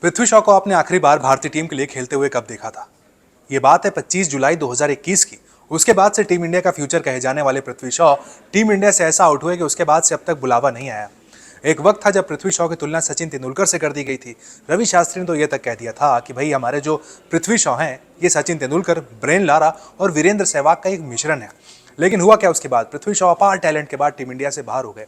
पृथ्वी शॉ को आपने आखिरी बार भारतीय टीम के लिए खेलते हुए कब देखा था? ये बात है 25 जुलाई 2021 की। उसके बाद से टीम इंडिया का फ्यूचर कहे जाने वाले पृथ्वी शॉ टीम इंडिया से ऐसा आउट हुए कि उसके बाद से अब तक बुलावा नहीं आया। एक वक्त था जब पृथ्वी शॉ की तुलना सचिन तेंदुलकर से कर दी गई थी। रवि शास्त्री ने तो यह तक कह दिया था कि भाई हमारे जो पृथ्वी शॉ हैं ये सचिन तेंदुलकर, ब्रेन लारा और वीरेंद्र सहवाग का एक मिश्रण है। लेकिन हुआ क्या उसके बाद? पृथ्वी शॉ अपार टैलेंट के बाद टीम इंडिया से बाहर हो गए।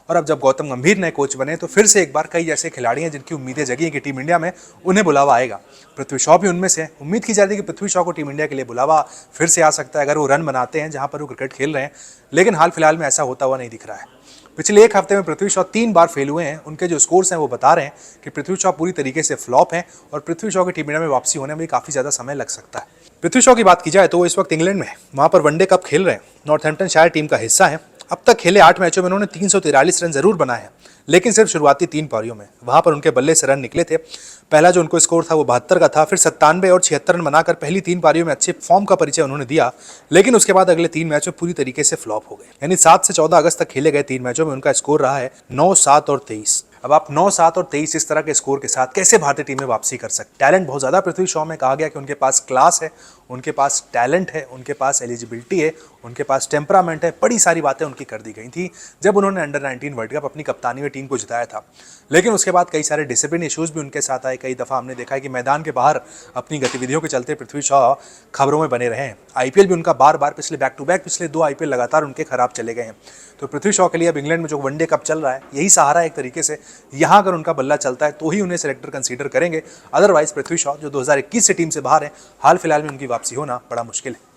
और अब जब गौतम गंभीर नए कोच बने तो फिर से एक बार कई ऐसे खिलाड़ी हैं जिनकी उम्मीदें जगी हैं कि टीम इंडिया में उन्हें बुलावा आएगा। पृथ्वी शॉ भी उनमें से। उम्मीद की जा रही है कि पृथ्वी शॉ को टीम इंडिया के लिए बुलावा फिर से आ सकता है अगर वो रन बनाते हैं जहां पर वो क्रिकेट खेल रहे हैं। लेकिन हाल फिलहाल में ऐसा होता हुआ नहीं दिख रहा है। पिछले एक हफ्ते में पृथ्वी शॉ 3 बार फेल हुए हैं। उनके जो स्कोर्स हैं वो बता रहे हैं कि पृथ्वी शॉ पूरी तरीके से फ्लॉप हैं और पृथ्वी शॉ की टीम इंडिया में वापसी होने में भी काफी ज्यादा समय लग सकता है। पृथ्वी शॉ की बात की जाए तो वो इस वक्त इंग्लैंड में है। वहां पर वनडे कप खेल रहे हैं। नॉर्थहैम्पटन शायर टीम का हिस्सा है। अब तक खेले 8 मैचों में उन्होंने 343 रन जरूर बनाए हैं, लेकिन सिर्फ शुरुआती 3 पारियों में। वहां पर उनके बल्ले से रन निकले थे। पहला जो उनको स्कोर था वो 72 का था, फिर 97 और 76 रन बनाकर पहली 3 पारियों में अच्छे फॉर्म का परिचय उन्होंने दिया। लेकिन उसके बाद अगले 3 मैच में पूरी तरीके से फ्लॉप हो गए। यानी 7 से 14 अगस्त तक खेले गए 3 मैचों में उनका स्कोर रहा है 9, 7 और 23। अब आप 9, 7 और 23 इस तरह के स्कोर के साथ कैसे भारतीय टीम में वापसी कर सकते? टैलेंट बहुत ज्यादा पृथ्वी शॉ में। कहा गया कि उनके पास क्लास है, उनके पास टैलेंट है, उनके पास एलिजिबिलिटी है, उनके पास टेम्परामेंट है। बड़ी सारी बातें उनकी कर दी गई थी जब उन्होंने अंडर 19 वर्ल्ड कप अपनी कप्तानी में टीम को जिताया था। लेकिन उसके बाद कई सारे डिसिप्लिन इश्यूज भी उनके साथ आए। कई दफा हमने देखा है कि मैदान के बाहर अपनी गतिविधियों के चलते पृथ्वी शॉ खबरों में बने रहे हैं। आईपीएल भी उनका बार बार पिछले बैक टू बैक पिछले 2 आईपीएल लगातार उनके खराब चले गए हैं। तो पृथ्वी शॉ के लिए अब इंग्लैंड में जो वनडे कप चल रहा है यही सहारा है एक तरीके से। यहाँ अगर उनका बल्ला चलता है तो ही उन्हें सिलेक्टर कंसीडर करेंगे। अदरवाइज पृथ्वी शॉ जो 2021 से टीम से बाहर है, हाल फिलहाल में उनकी वापसी होना बड़ा मुश्किल है।